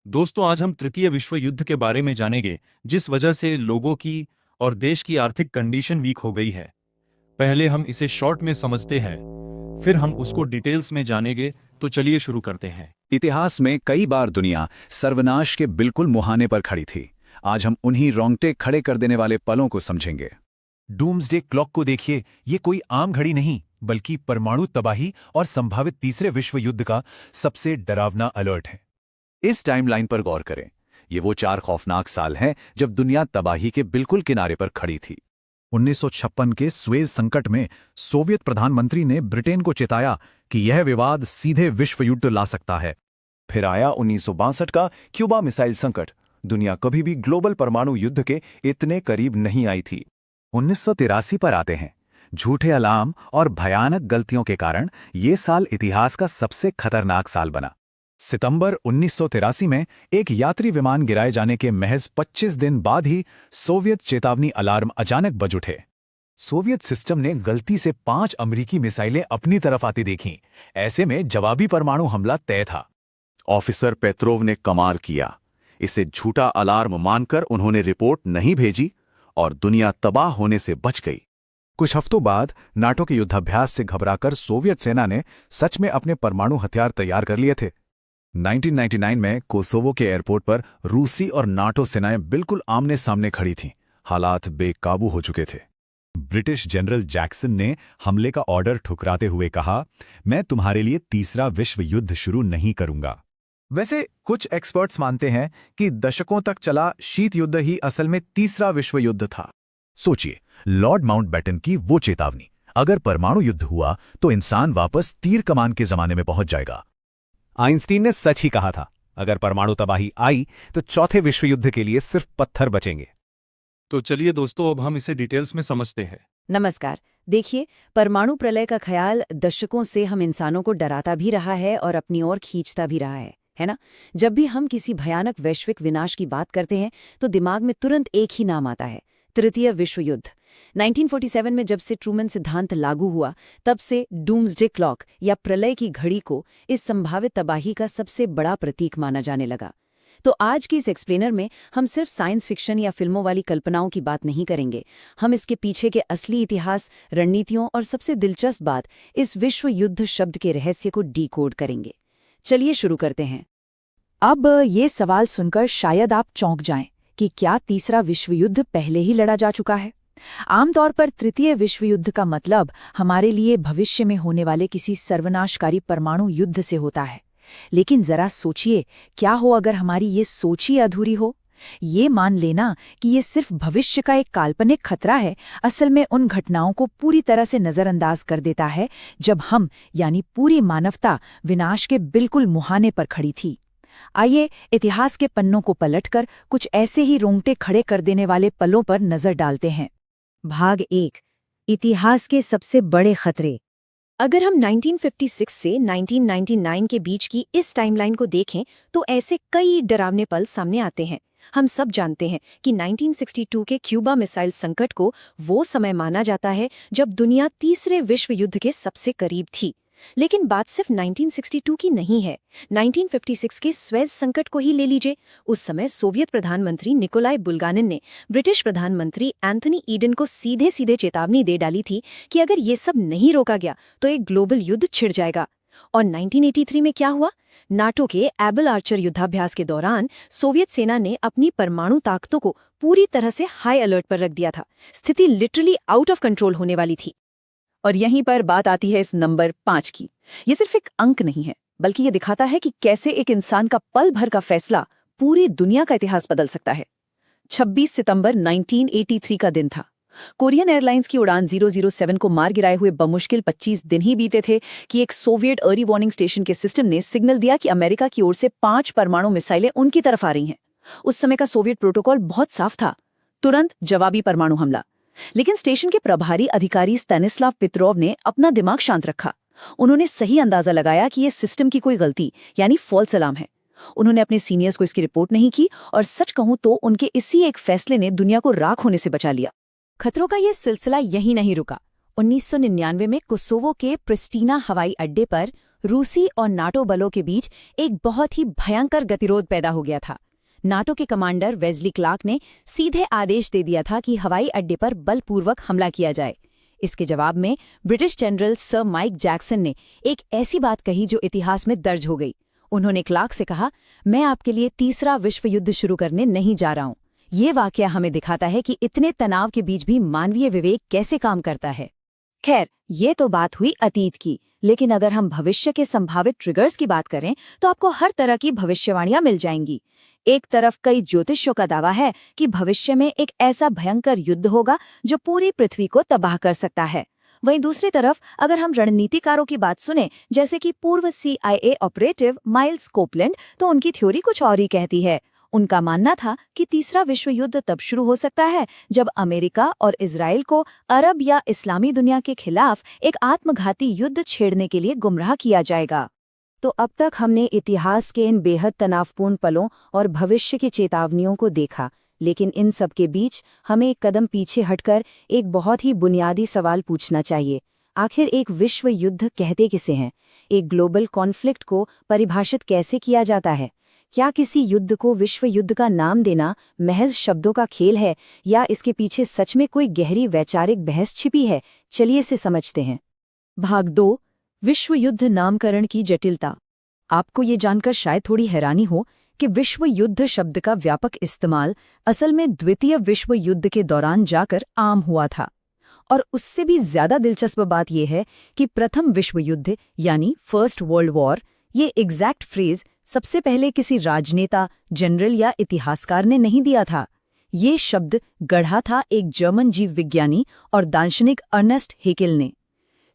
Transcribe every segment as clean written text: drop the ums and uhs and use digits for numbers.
दोस्तों, आज हम तृतीय विश्व युद्ध के बारे में जानेंगे, जिस वजह से लोगों की और देश की आर्थिक कंडीशन वीक हो गई है। पहले हम इसे शॉर्ट में समझते हैं, फिर हम उसको डिटेल्स में जानेंगे। तो चलिए शुरू करते हैं। इतिहास में कई बार दुनिया सर्वनाश के बिल्कुल मुहाने पर खड़ी थी। आज हम उन्हीं रोंगटे खड़े कर देने वाले पलों को समझेंगे। डूम्सडे क्लॉक को देखिए, ये कोई आम घड़ी नहीं बल्कि परमाणु तबाही और संभावित तीसरे विश्व युद्ध का सबसे डरावना अलर्ट है। इस टाइमलाइन पर गौर करें। ये वो 4 खौफनाक साल हैं जब दुनिया तबाही के बिल्कुल किनारे पर खड़ी थी। 1956 के स्वेज संकट में सोवियत प्रधानमंत्री ने ब्रिटेन को चेताया कि यह विवाद सीधे विश्व युद्ध ला सकता है। फिर आया 1962 का क्यूबा मिसाइल संकट। दुनिया कभी भी ग्लोबल परमाणु युद्ध के इतने करीब नहीं आई थी। 1983 पर आते हैं। झूठे अलार्म और भयानक गलतियों के कारण ये साल इतिहास का सबसे खतरनाक साल बना। सितंबर 1983 में एक यात्री विमान गिराए जाने के महज 25 दिन बाद ही सोवियत चेतावनी अलार्म अचानक बज उठे। सोवियत सिस्टम ने गलती से 5 अमेरिकी मिसाइलें अपनी तरफ आती देखीं। ऐसे में जवाबी परमाणु हमला तय था। ऑफिसर पेट्रोव ने कमाल किया। इसे झूठा अलार्म मानकर उन्होंने रिपोर्ट नहीं भेजी और दुनिया तबाह होने से बच गई। कुछ हफ्तों बाद नाटो के युद्धाभ्यास से घबराकर सोवियत सेना ने सच में अपने परमाणु हथियार तैयार कर लिए थे। 1999 में कोसोवो के एयरपोर्ट पर रूसी और नाटो सेनाएं बिल्कुल आमने सामने खड़ी थीं। हालात बेकाबू हो चुके थे। ब्रिटिश जनरल जैक्सन ने हमले का ऑर्डर ठुकराते हुए कहा, मैं तुम्हारे लिए तीसरा विश्व युद्ध शुरू नहीं करूंगा। वैसे कुछ एक्सपर्ट्स मानते हैं कि दशकों तक चला शीत युद्ध ही असल में तीसरा विश्व युद्ध था। सोचिए, लॉर्ड माउंटबेटन की वो चेतावनी, अगर परमाणु युद्ध हुआ तो इंसान वापस तीर कमान के जमाने में पहुंच जाएगा। आइंस्टीन ने सच ही कहा था, अगर परमाणु तबाही आई तो चौथे विश्व युद्ध के लिए सिर्फ पत्थर बचेंगे। तो चलिए दोस्तों, अब हम इसे डिटेल्स में समझते हैं। नमस्कार। देखिए, परमाणु प्रलय का ख्याल दशकों से हम इंसानों को डराता भी रहा है और अपनी ओर खींचता भी रहा है ना? जब भी हम किसी भयानक वैश्विक विनाश की बात करते हैं तो दिमाग में तुरंत एक ही नाम आता है, तृतीय विश्व युद्ध। 1947 में जब से ट्रूमन सिद्धांत लागू हुआ, तब से डूम्सडे क्लॉक या प्रलय की घड़ी को इस संभावित तबाही का सबसे बड़ा प्रतीक माना जाने लगा। तो आज की इस एक्सप्लेनर में हम सिर्फ साइंस फिक्शन या फिल्मों वाली कल्पनाओं की बात नहीं करेंगे। हम इसके पीछे के असली इतिहास, रणनीतियों और सबसे दिलचस्प बात, इस विश्व युद्ध शब्द के रहस्य को डीकोड करेंगे। चलिए शुरू करते हैं। अब ये सवाल सुनकर शायद आप चौंक जाएं कि क्या तीसरा विश्व युद्ध पहले ही लड़ा जा चुका है? आमतौर पर तृतीय विश्व युद्ध का मतलब हमारे लिए भविष्य में होने वाले किसी सर्वनाशकारी परमाणु युद्ध से होता है। लेकिन जरा सोचिए, क्या हो अगर हमारी ये सोच ही अधूरी हो? ये मान लेना कि ये सिर्फ भविष्य का एक काल्पनिक खतरा है, असल में उन घटनाओं को पूरी तरह से नज़रअंदाज कर देता है जब हम, यानी पूरी मानवता, विनाश के बिल्कुल मुहाने पर खड़ी थी। आइए इतिहास के पन्नों को पलटकर कुछ ऐसे ही रोंगटे खड़े कर देने वाले पलों पर नजर डालते हैं। भाग 1, इतिहास के सबसे बड़े खतरे। अगर हम 1956 से 1999 के बीच की इस टाइमलाइन को देखें तो ऐसे कई डरावने पल सामने आते हैं। हम सब जानते हैं कि 1962 के क्यूबा मिसाइल संकट को वो समय माना जाता है जब दुनिया तीसरे विश्व युद्ध के सबसे करीब थी। लेकिन बात सिर्फ 1962 की नहीं है। 1956 के स्वेज संकट को ही ले लीजिए। उस समय सोवियत प्रधानमंत्री निकोलाई बुल्गानिन ने ब्रिटिश प्रधानमंत्री एंथनी ईडन को सीधे सीधे चेतावनी दे डाली थी कि अगर ये सब नहीं रोका गया तो एक ग्लोबल युद्ध छिड़ जाएगा। और 1983 में क्या हुआ? नाटो के एबल आर्चर युद्धाभ्यास के दौरान सोवियत सेना ने अपनी परमाणु ताकतों को पूरी तरह से हाई अलर्ट पर रख दिया था। स्थिति लिटरली आउट ऑफ कंट्रोल होने वाली थी। और यहीं पर बात आती है इस नंबर 5 की। ये सिर्फ एक अंक नहीं है, बल्कि ये दिखाता है कि कैसे एक इंसान का पल भर का फैसला पूरी दुनिया का इतिहास बदल सकता है। 26 सितंबर 1983 का दिन था। कोरियन एयरलाइंस की उड़ान 007 को मार गिराए हुए बमुश्किल 25 दिन ही बीते थे कि एक सोवियत अर्ली वार्निंग स्टेशन के सिस्टम ने सिग्नल दिया कि अमेरिका की ओर से 5 परमाणु मिसाइलें उनकी तरफ आ रही हैं। उस समय का सोवियत प्रोटोकॉल बहुत साफ था, तुरंत जवाबी परमाणु हमला। लेकिन स्टेशन के प्रभारी अधिकारी स्टैनिस्लाव पेत्रोव ने अपना दिमाग शांत रखा। उन्होंने सही अंदाजा लगाया कि यह सिस्टम की कोई गलती, यानी फॉल्स अलार्म है। उन्होंने अपने सीनियर्स को इसकी रिपोर्ट नहीं की और सच कहूं तो उनके इसी एक फैसले ने दुनिया को राख होने से बचा लिया। खतरों का यह सिलसिला यहीं नहीं रुका। 1999 में कोसोवो के प्रिस्टीना हवाई अड्डे पर रूसी और नाटो बलों के बीच एक बहुत ही भयंकर गतिरोध पैदा हो गया था। नाटो के कमांडर वेस्ली क्लार्क ने सीधे आदेश दे दिया था कि हवाई अड्डे पर बलपूर्वक हमला किया जाए। इसके जवाब में British general sir Mike Jackson ने एक ऐसी बात कही जो इतिहास में दर्ज हो गई। उन्होंने क्लार्क से कहा, मैं आपके लिए तीसरा विश्व युद्ध शुरू करने नहीं जा रहा हूं। ये वाकया हमें दिखाता है कि इतने तनाव के बीच भी मानवीय विवेक कैसे काम करता है। खैर, ये तो बात हुई अतीत की, लेकिन अगर हम भविष्य के संभावित ट्रिगर्स की बात करें तो आपको हर तरह की भविष्यवाणियां मिल जाएंगी। एक तरफ कई ज्योतिषियों का दावा है कि भविष्य में एक ऐसा भयंकर युद्ध होगा जो पूरी पृथ्वी को तबाह कर सकता है। वहीं दूसरी तरफ अगर हम रणनीतिकारों की बात सुने, जैसे कि पूर्व CIA ऑपरेटिव माइल्स कोपलैंड, तो उनकी थ्योरी कुछ और ही कहती है। उनका मानना था कि तीसरा विश्व युद्ध तब शुरू हो सकता है जब अमेरिका और इजराइल को अरब या इस्लामी दुनिया के खिलाफ एक आत्मघाती युद्ध छेड़ने के लिए गुमराह किया जाएगा। तो अब तक हमने इतिहास के इन बेहद तनावपूर्ण पलों और भविष्य की चेतावनियों को देखा, लेकिन इन सब के बीच हमें एक कदम पीछे हटकर एक बहुत ही बुनियादी सवाल पूछना चाहिए। आखिर एक विश्व युद्ध कहते किसे हैं? एक ग्लोबल कॉन्फ्लिक्ट को परिभाषित कैसे किया जाता है? क्या किसी युद्ध को विश्व युद्ध का नाम देना महज शब्दों का खेल है, या इसके पीछे सच में कोई गहरी वैचारिक बहस छिपी है? चलिए इसे समझते हैं। भाग 2, विश्व युद्ध नामकरण की जटिलता। आपको ये जानकर शायद थोड़ी हैरानी हो कि विश्व युद्ध शब्द का व्यापक इस्तेमाल असल में द्वितीय विश्व युद्ध के दौरान जाकर आम हुआ था। और उससे भी ज्यादा दिलचस्प बात यह है कि प्रथम विश्व युद्ध यानी फर्स्ट वर्ल्ड वॉर, ये एग्जैक्ट फ्रेज सबसे पहले किसी राजनेता, जनरल या इतिहासकार ने नहीं दिया था। ये शब्द गढ़ा था एक जर्मन जीव विज्ञानी और दार्शनिक अर्नेस्ट हेकेल ने।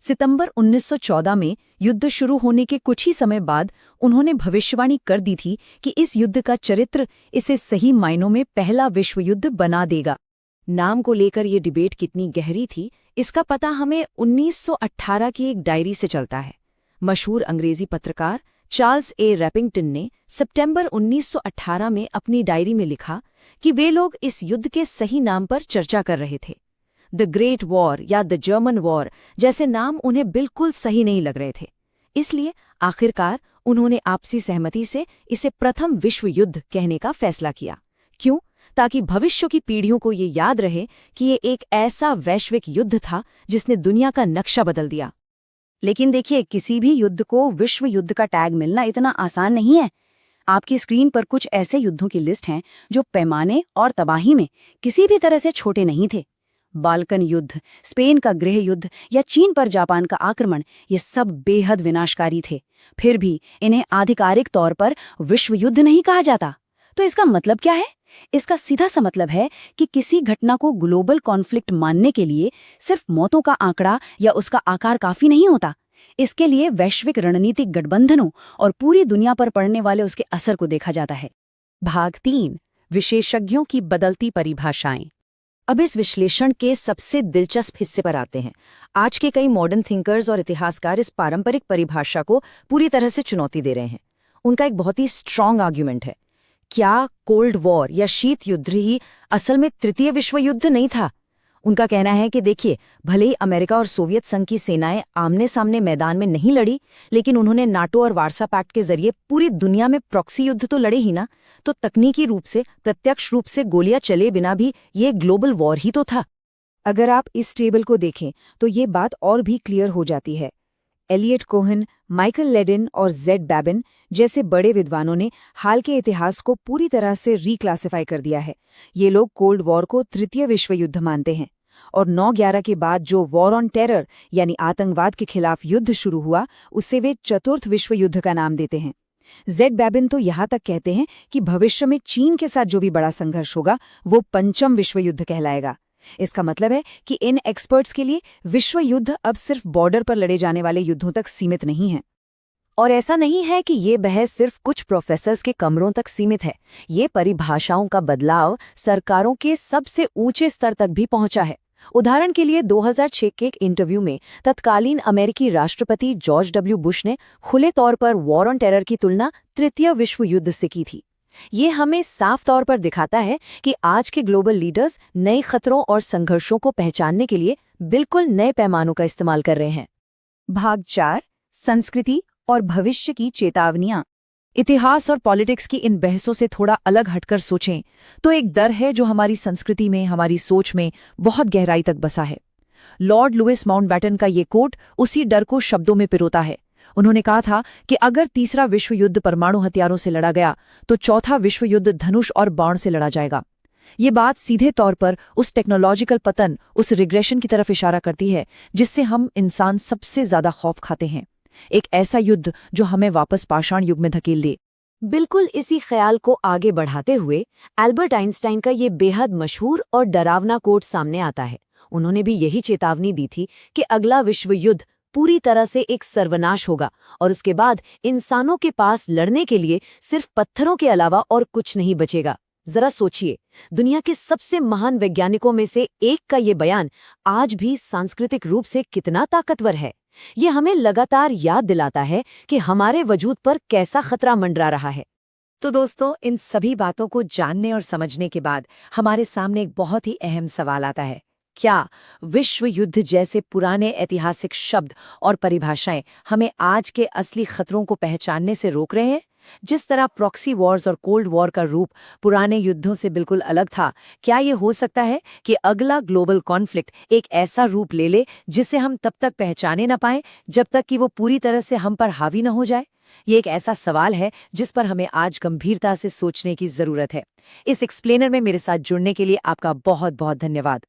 सितंबर 1914 में युद्ध शुरू होने के कुछ ही समय बाद उन्होंने भविष्यवाणी कर दी थी कि इस युद्ध का चरित्र इसे सही मायनों में पहला विश्व युद्ध बना देगा। नाम को लेकर ये डिबेट कितनी गहरी थी, इसका पता हमें 1918 की एक डायरी से चलता है। मशहूर अंग्रेजी पत्रकार चार्ल्स ए रैपिंगटन ने सितंबर 1918 में अपनी डायरी में लिखा कि वे लोग इस युद्ध के सही नाम पर चर्चा कर रहे थे। द ग्रेट वॉर या द जर्मन वॉर जैसे नाम उन्हें बिल्कुल सही नहीं लग रहे थे। इसलिए आखिरकार उन्होंने आपसी सहमति से इसे प्रथम विश्व युद्ध कहने का फैसला किया। क्यों? ताकि भविष्य की पीढ़ियों को ये याद रहे कि ये एक ऐसा वैश्विक युद्ध था जिसने दुनिया का नक्शा बदल दिया। लेकिन देखिए, किसी भी युद्ध को विश्व युद्ध का टैग मिलना इतना आसान नहीं है। आपकी स्क्रीन पर कुछ ऐसे युद्धों की लिस्ट हैं जो पैमाने और तबाही में किसी भी तरह से छोटे नहीं थे। बाल्कन युद्ध, स्पेन का गृह युद्ध या चीन पर जापान का आक्रमण, ये सब बेहद विनाशकारी थे। फिर भी इन्हें आधिकारिक तौर पर विश्व युद्ध नहीं कहा जाता। तो इसका मतलब क्या है? इसका सीधा सा मतलब है कि किसी घटना को ग्लोबल कॉन्फ्लिक्ट मानने के लिए सिर्फ मौतों का आंकड़ा या उसका आकार काफी नहीं होता। इसके लिए वैश्विक रणनीतिक गठबंधनों और पूरी दुनिया पर पड़ने वाले उसके असर को देखा जाता है। भाग 3, विशेषज्ञों की बदलती परिभाषाएं। अब इस विश्लेषण के सबसे दिलचस्प हिस्से पर आते हैं। आज के कई मॉडर्न थिंकर्स और इतिहासकार इस पारंपरिक परिभाषा को पूरी तरह से चुनौती दे रहे हैं। उनका एक बहुत ही स्ट्रॉन्ग आर्ग्यूमेंट है। क्या कोल्ड वॉर या शीत युद्ध ही असल में तृतीय विश्व युद्ध नहीं था? उनका कहना है कि देखिए, भले ही अमेरिका और सोवियत संघ की सेनाएं आमने सामने मैदान में नहीं लड़ी, लेकिन उन्होंने नाटो और वार्सा पैक्ट के जरिए पूरी दुनिया में प्रॉक्सी युद्ध तो लड़े ही ना। तो तकनीकी रूप से, प्रत्यक्ष रूप से गोलियां चले बिना भी ये ग्लोबल वॉर ही तो था। अगर आप इस टेबल को देखें तो ये बात और भी क्लियर हो जाती है। एलियट कोहन, माइकल लेडिन और जेड बैबिन जैसे बड़े विद्वानों ने हाल के इतिहास को पूरी तरह से रिक्लासिफाई कर दिया है। ये लोग कोल्ड वॉर को तृतीय विश्व युद्ध मानते हैं और 9/11 के बाद जो वॉर ऑन टेरर यानी आतंकवाद के खिलाफ युद्ध शुरू हुआ, उसे वे चतुर्थ विश्व युद्ध का नाम देते हैं। जेड बैबिन तो यहाँ तक कहते हैं कि भविष्य में चीन के साथ जो भी बड़ा संघर्ष होगा वो पंचम विश्व युद्ध कहलाएगा। इसका मतलब है कि इन एक्सपर्ट्स के लिए विश्व युद्ध अब सिर्फ बॉर्डर पर लड़े जाने वाले युद्धों तक सीमित नहीं है। और ऐसा नहीं है कि ये बहस सिर्फ कुछ प्रोफेसर्स के कमरों तक सीमित है। ये परिभाषाओं का बदलाव सरकारों के सबसे ऊंचे स्तर तक भी पहुंचा है। उदाहरण के लिए 2006 के एक इंटरव्यू में तत्कालीन अमेरिकी राष्ट्रपति जॉर्ज डब्ल्यू बुश ने खुले तौर पर वॉर ऑन टेरर की तुलना तृतीय विश्व युद्ध से की थी। ये हमें साफ तौर पर दिखाता है कि आज के ग्लोबल लीडर्स नए खतरों और संघर्षों को पहचानने के लिए बिल्कुल नए पैमानों का इस्तेमाल कर रहे हैं। भाग 4, संस्कृति और भविष्य की चेतावनियां। इतिहास और पॉलिटिक्स की इन बहसों से थोड़ा अलग हटकर सोचें तो एक डर है जो हमारी संस्कृति में, हमारी सोच में बहुत गहराई तक बसा है। लॉर्ड लुइस माउंटबैटन का ये कोट उसी डर को शब्दों में पिरोता है। उन्होंने कहा था कि अगर तीसरा विश्व युद्ध परमाणु हथियारों से लड़ा गया तो चौथा विश्व युद्ध धनुष और बाण से लड़ा जाएगा। ये बात सीधे तौर पर उस टेक्नोलॉजिकल पतन, उस रिग्रेशन की तरफ इशारा करती है जिससे हम इंसान सबसे ज्यादा खौफ खाते हैं। एक ऐसा युद्ध जो हमें वापस पाषाण युग में धकेल दे। बिल्कुल इसी ख्याल को आगे बढ़ाते हुए एल्बर्ट आइंस्टाइन का ये बेहद मशहूर और डरावना कोट सामने आता है। उन्होंने भी यही चेतावनी दी थी कि अगला विश्व युद्ध पूरी तरह से एक सर्वनाश होगा और उसके बाद इंसानों के पास लड़ने के लिए सिर्फ पत्थरों के अलावा और कुछ नहीं बचेगा। जरा सोचिए, दुनिया के सबसे महान वैज्ञानिकों में से एक का ये बयान आज भी सांस्कृतिक रूप से कितना ताकतवर है। ये हमें लगातार याद दिलाता है कि हमारे वजूद पर कैसा खतरा मंडरा रहा है। तो दोस्तों, इन सभी बातों को जानने और समझने के बाद हमारे सामने एक बहुत ही अहम सवाल आता है। क्या विश्व युद्ध जैसे पुराने ऐतिहासिक शब्द और परिभाषाएं हमें आज के असली खतरों को पहचानने से रोक रहे हैं? जिस तरह प्रॉक्सी वॉर्स और कोल्ड वॉर का रूप पुराने युद्धों से बिल्कुल अलग था, क्या ये हो सकता है कि अगला ग्लोबल कॉन्फ्लिक्ट एक ऐसा रूप ले ले जिसे हम तब तक पहचाने न पाएं जब तक कि वो पूरी तरह से हम पर हावी न हो जाए? ये एक ऐसा सवाल है जिस पर हमें आज गंभीरता से सोचने की जरूरत है। इस एक्सप्लेनर में मेरे साथ जुड़ने के लिए आपका बहुत बहुत धन्यवाद।